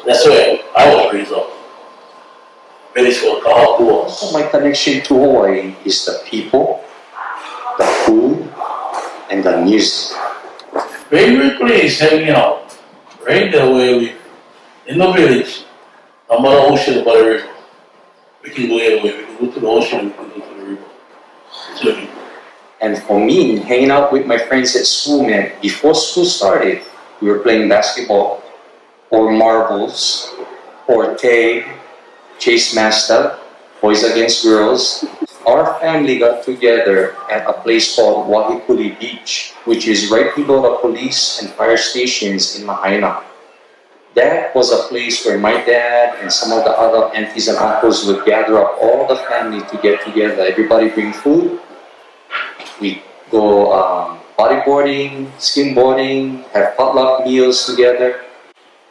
That's where I was raised up. Village called Kaʻonohi. So my connection to Hawaii is the people, the food, and the music. Favorite place hanging out, right there where we, in the village, I'm by the ocean, by the river. We can go anywhere, we can go to the ocean, we can go to the river. Swimming. And for me, hanging out with my friends at school, man, before school started, we were playing basketball, or marbles, or tag, chase master, boys against girls. Our family got together at a place called Wahikuli Beach, which is right below the police and fire stations in ʻāina. That was a place where my dad and some of the other aunties and uncles would gather up all the family to get together. Everybody bring food. We go bodyboarding, skimboarding, have potluck meals together.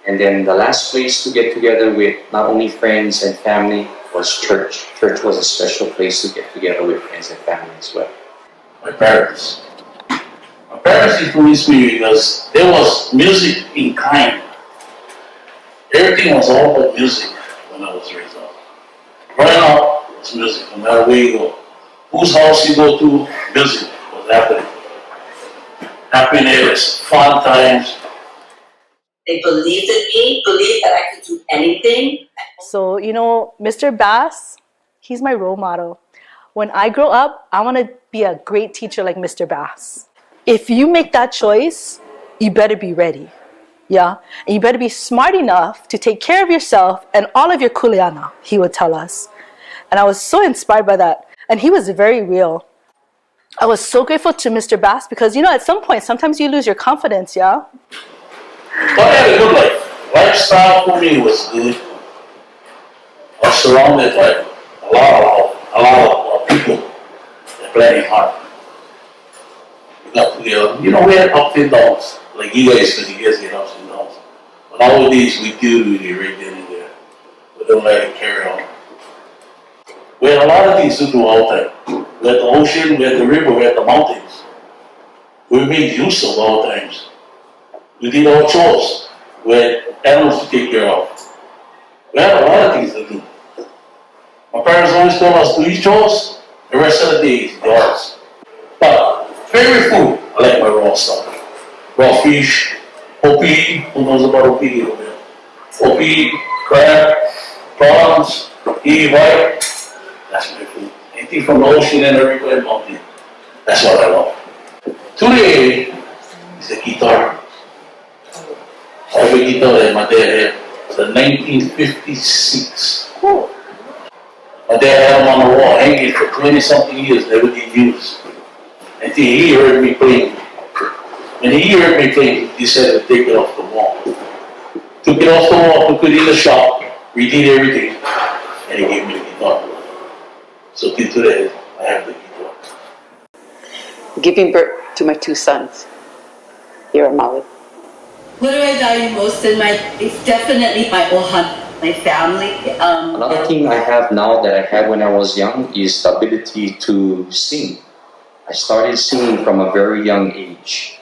And then the last place to get together with not only friends and family was church. Church was a special place to get together with friends and family as well. My parents. My parents influenced me because there was music in kind. Everything was all about music when I was raised up. Growing up, it's music, no matter where you go. Whose house you go to, music was happening. Happiness, fun times. They believed in me, believed that I could do anything. So, you know, Mr. Bass, he's my role model. When I grow up, I want to be a great teacher like Mr. Bass. If you make that choice, you better be ready. Yeah, and you better be smart enough to take care of yourself and all of your kuleana, he would tell us. And I was so inspired by that. And he was very real. I was so grateful to Mr. Bass because, you know, at some point, sometimes you lose your confidence, yeah? But I had a good life. Lifestyle for me was good. I was surrounded by a lot of people that playing hard. We got together. You know, we had ups and downs. Like you guys, because you guys get ups and downs. But nowadays, we deal with it right then and there. We don't let it carry on. We had a lot of things to do all the time. We had the ocean, we had the river, we had the mountains. We made use of all times. We did our chores. We had animals to take care of. We had a lot of things to do. My parents always told us to eat chores, the rest of the day is yours. But favorite food, I like my raw stuff. Raw fish, opi, who knows about opi over there? Opi, crab, prawns, white, that's my food. Anything from the ocean and the river and mountain, that's what I love. Today is the guitar. I have a guitar that my dad had. It's a 1956. Cool. My dad had them on the wall, hanging for 20-something years, never did use. Until he heard me playing. When he heard me playing, he said to take it off the wall. Took it off the wall, took it in the shop, redid everything, and he gave me the guitar. So till today, I have the guitar. Giving birth to my two sons here in Maui. What do I value most in my, it's definitely my ohana, my family. Another thing I have now that I had when I was young is the ability to sing. I started singing from a very young age.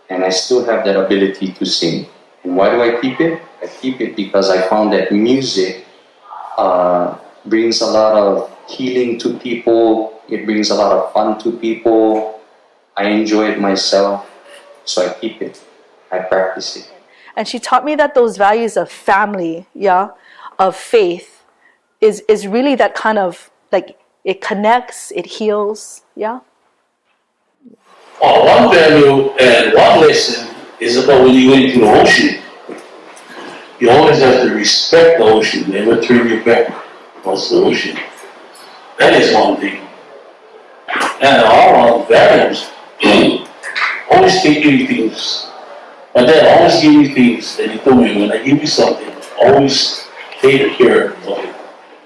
And I still have that ability to sing. And why do I keep it? I keep it because I found that music brings a lot of healing to people. It brings a lot of fun to people. I enjoy it myself, so I keep it. I practice it. And she taught me that those values of family, yeah, of faith, is really that kind of, like, it connects, it heals, yeah? One value and one lesson is about when you go into the ocean. You always have to respect the ocean, never turn your back towards the ocean. That is one thing. And our values, always take you things. My dad always gave me things, and he told me, when I give you something, always take care of it.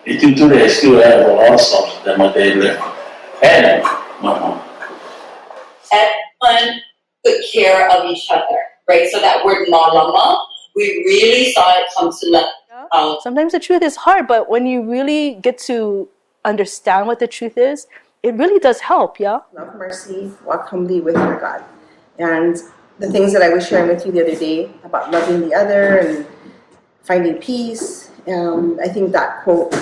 Until today, I still have a lot of stuff that my dad left, and my mom. Everyone took care of each other, right? So that word malama, we really saw it come to life. Sometimes the truth is hard, but when you really get to understand what the truth is, it really does help, yeah? Love, mercy, walk humbly with your God. And the things that I was sharing with you the other day about loving the other and finding peace. I think that quote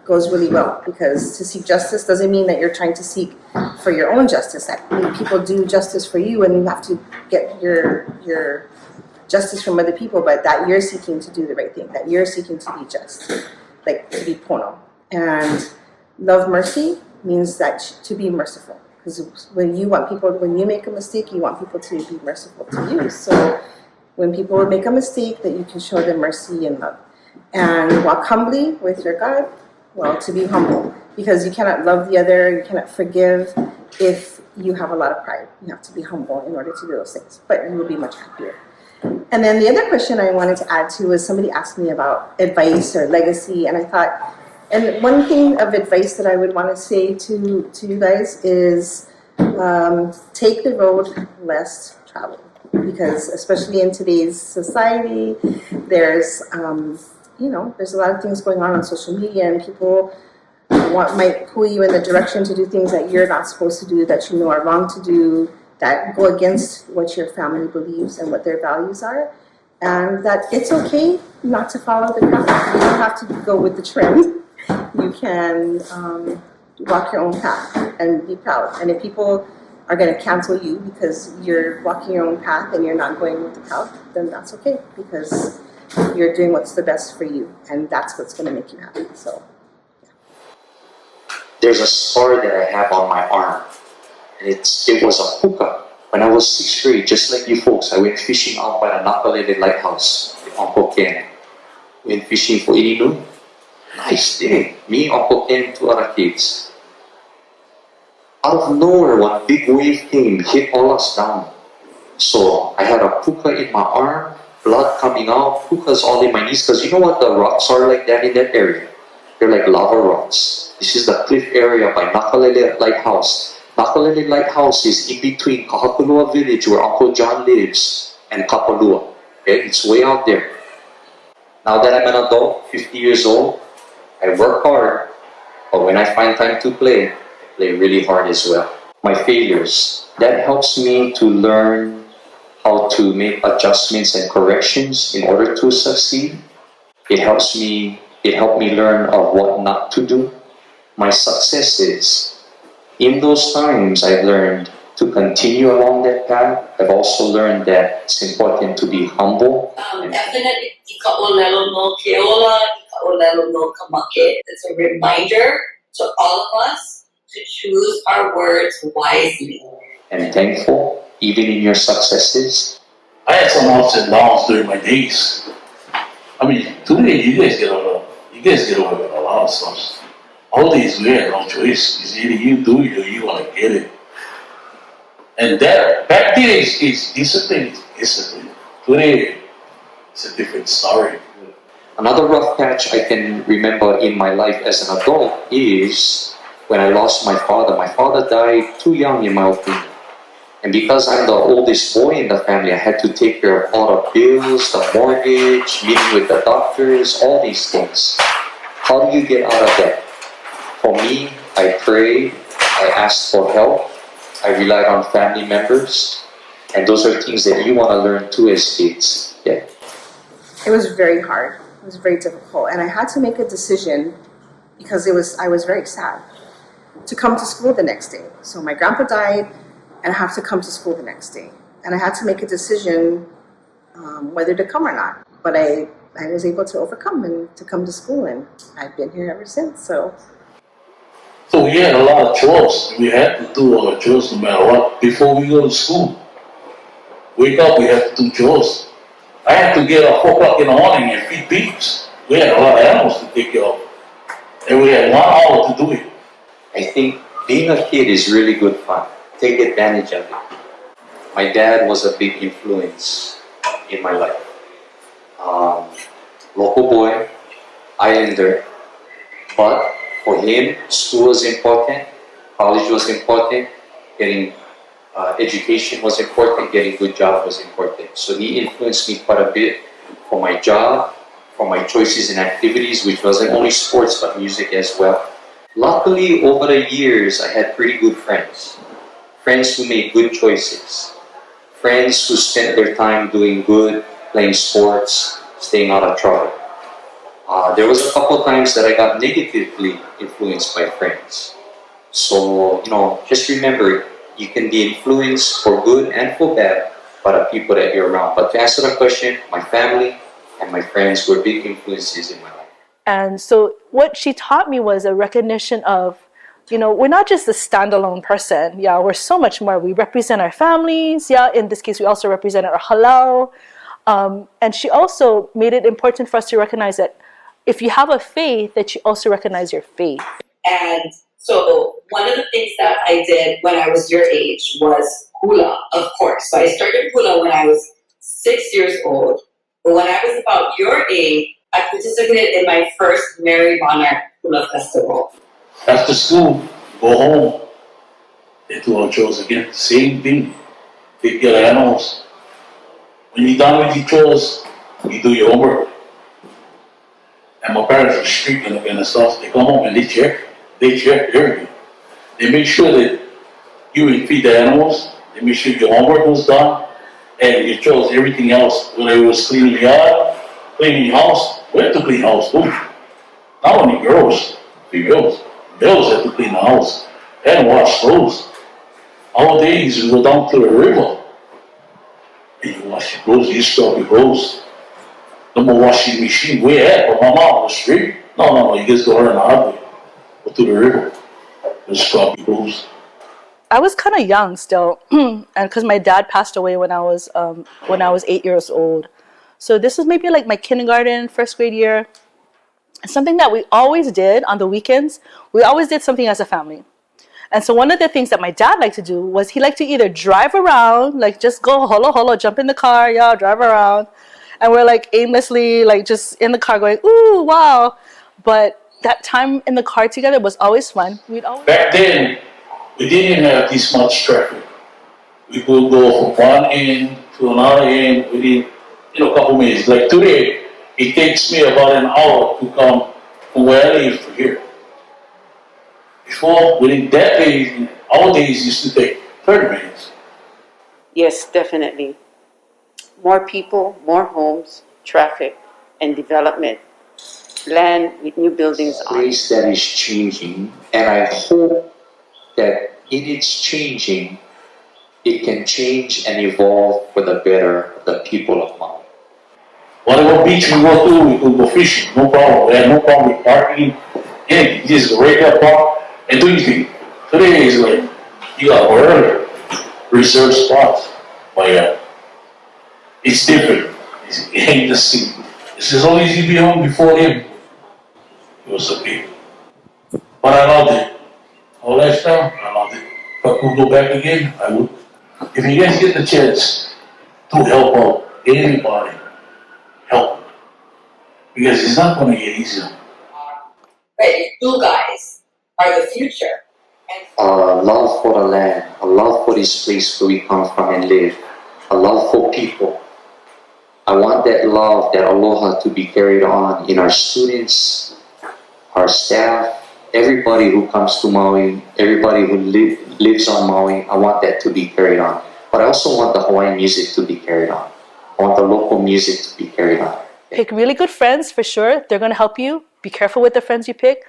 goes really well, because to seek justice doesn't mean that you're trying to seek for your own justice. That people do justice for you, and you have to get your justice from other people, but that you're seeking to do the right thing, that you're seeking to be just, like to be pono. And love mercy means that to be merciful, because when you make a mistake, you want people to be merciful to you. So when people make a mistake, that you can show them mercy and love, and walk humbly with your God. Well, to be humble, because you cannot love the other, you cannot forgive if you have a lot of pride. You have to be humble in order to do those things, but you will be much happier. And then the other question I wanted to add to was, somebody asked me about advice or legacy, and I thought, and one thing of advice that I would want to say to you guys is take the road less traveled, because especially in today's society, there's there's a lot of things going on social media, and people might pull you in the direction to do things that you're not supposed to do, that you know are wrong to do, that go against what your family believes and what their values are, and that it's okay not to follow the crowd. You don't have to go with the trend. You can walk your own path and be proud. And if people are going to cancel you because you're walking your own path and you're not going with the crowd, then that's okay, because you're doing what's the best for you, and that's what's going to make you happy. So, There's a scar that I have on my arm, and it was a puka. When I was 6th grade, just like you folks, I went fishing out by the Nakalele Lighthouse with Uncle Ken. Went fishing for Ininu. Nice day. Me, Uncle Ken, 2 other kids. Out of nowhere, one big wave came, hit all us down. So I had a puka in my arm, blood coming out, pukas all in my knees, because you know what the rocks are like that in that area? They're like lava rocks. This is the cliff area by Nakalele Lighthouse. Nakalele Lighthouse is in between Kahapulua village, where Uncle John lives, and Kapalua. Okay, it's way out there. Now that I'm an adult, 50 years old, I work hard, but when I find time to play, I play really hard as well. My failures, that helps me to learn how to make adjustments and corrections in order to succeed. It helped me learn of what not to do. My successes, in those times I've learned to continue along that path. I've also learned that it's important to be humble. Definitely, ikaʻolelo no keola, ikaʻolelo no kamake. It's a reminder to all of us to choose our words wisely. And thankful, even in your successes. I had some ups and downs during my days. I mean, today you guys get away with a lot of stuff. All these we had no choice. It's either you do it or you want to get it. And that back then is discipline. Today it's a different story. Another rough patch I can remember in my life as an adult is when I lost my father. My father died too young, in my opinion. And because I'm the oldest boy in the family, I had to take care of all the bills, the mortgage, meeting with the doctors, all these things. How do you get out of that? For me, I prayed, I asked for help, I relied on family members, and those are things that you want to learn too as kids. Yeah. it was very hard. It was very difficult, and I had to make a decision because I was very sad to come to school the next day. So my grandpa died, and I have to come to school the next day, and I had to make a decision whether to come or not. But I was able to overcome and to come to school, and I've been here ever since. So we had a lot of chores. We had to do our chores no matter what before we go to school. Wake up, we have to do chores. I had to get up 4 o'clock in the morning and feed pigs. We had a lot of animals to take care of, and we had 1 hour to do it. I think being a kid is really good fun. Take advantage of it. My dad was a big influence in my life. Local boy, islander, but for him, school was important, college was important, getting education was important, getting a good job was important. So he influenced me quite a bit for my job, for my choices in activities, which wasn't only sports but music as well. Luckily, over the years, I had pretty good friends. Friends who made good choices. Friends who spent their time doing good, playing sports, staying out of trouble. There was a couple times that I got negatively influenced by friends. So, just remember, you can be influenced for good and for bad by the people that you're around. But to answer the question, my family and my friends were big influences in my life. And so what she taught me was a recognition of, we're not just a standalone person. Yeah, we're so much more. We represent our families. Yeah, in this case, we also represent our halal. And she also made it important for us to recognize that if you have a faith, that you also recognize your faith. And so one of the things that I did when I was your age was Hula, of course. So I started Hula when I was 6 years old. But when I was about your age, I participated in my first Mary Bonner Hula Festival. After school, go home, they do our chores again. Same thing. Take care of animals. When you're done with your chores, you do your homework. And my parents are strict and stuff. They come home and they check everything. They make sure that you feed the animals. They make sure your homework was done and your chores, everything else. Whether it was cleaning the yard, cleaning your house, we have to clean the house too. Not only girls, females. Males have to clean the house and wash clothes. Nowadays, we go down to the river and you wash your clothes, you scrub your clothes. No more washing machine. We had, but my mom was strict. No, you just go her in the highway. Go to the river. Just scrub your clothes. I was kind of young still, and because my dad passed away when I was 8 years old. So this was maybe like my kindergarten, first grade year. Something that we always did on the weekends, we always did something as a family. And so one of the things that my dad liked to do was he liked to either drive around, like just go holo, jump in the car, yeah, drive around. And we're like aimlessly, like just in the car going, ooh, wow. But that time in the car together was always fun. Back then, we didn't have this much traffic. We could go from one end to another end within, a couple minutes. Like today, it takes me about an hour to come from where I live to here. Before, within that day, our days used to take 30 minutes. Yes, definitely. More people, more homes, traffic, and development. Land with new buildings on it. Place that is changing, and I hope that in its changing, it can change and evolve for the better of the people of Maui. Whatever beach we go to, we could go fishing, no problem. We had no problem with parking. Anything, just go right there, park, and do anything. Today is like, you got to go earlier, reserve spots. But yeah, it's different. It ain't the same. It's as long as you be home before him, it was okay. But I loved it. All that stuff, I loved it. If I could go back again, I would. If you guys get the chance to help out anybody, help. Because it's not going to get easier. But you guys are the future. A love for the land, a love for this place where we come from and live, a love for people. I want that love, that aloha to be carried on in our students, our staff, everybody who comes to Maui, everybody who lives on Maui. I want that to be carried on. But I also want the Hawaiian music to be carried on. I want the local music to be carried on. Pick really good friends for sure. They're going to help you. Be careful with the friends you pick.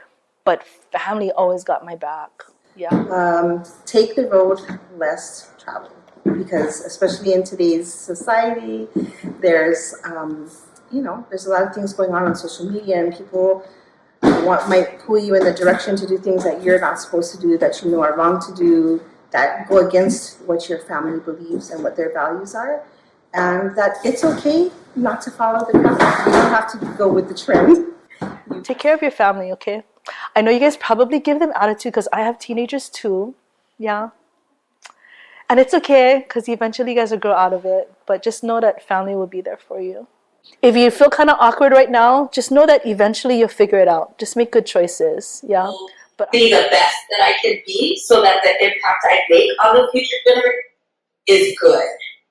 But family always got my back. Yeah. Take the road less traveled, because especially in today's society, there's there's a lot of things going on social media, and people might pull you in the direction to do things that you're not supposed to do, that you know are wrong to do, that go against what your family believes and what their values are, and that it's okay not to follow the crowd. You don't have to go with the trend. Take care of your family, okay? I know you guys probably give them attitude because I have teenagers too. Yeah. And it's okay because eventually you guys will grow out of it. But just know that family will be there for you. If you feel kind of awkward right now, just know that eventually you'll figure it out. Just make good choices. Yeah. But Be the best that I can be so that the impact I make on the future generation is good.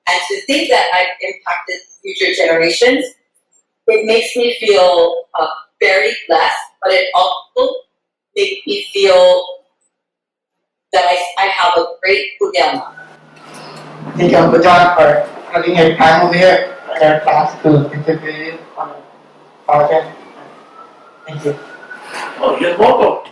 And to think that I've impacted future generations, it makes me feel very blessed, but it also makes me feel that I have a great kuleana. Thank you, Uncle John, for having your time over here in our class to interview you on the project. Thank you. Oh, you're welcome.